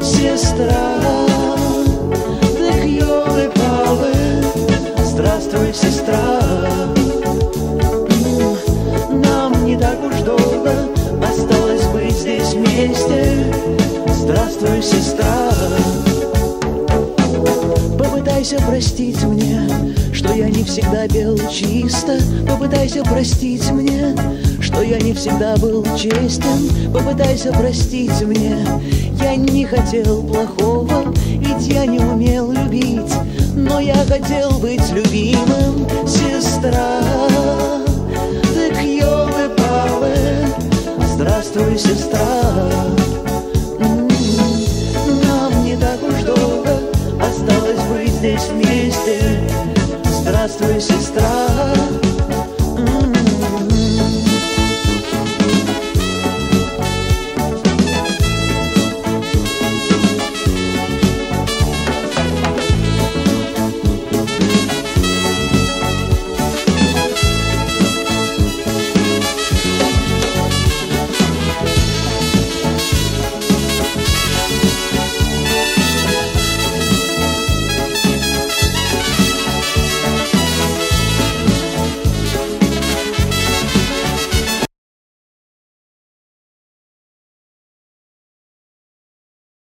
сестра. Так ёлы-палы, здравствуй, сестра. Нам не так уж долго осталось быть здесь вместе. Здравствуй, сестра. Попытайся простить мне, что я не всегда пел чисто. Попытайся простить мне, что я не всегда был честен. Попытайся простить мне, я не хотел плохого, ведь я не умел любить, но я хотел быть любимым, сестра. Так ёлы-палы, здравствуй, сестра. Нам не так уж долго осталось быть здесь вместе. Здравствуй, сестра.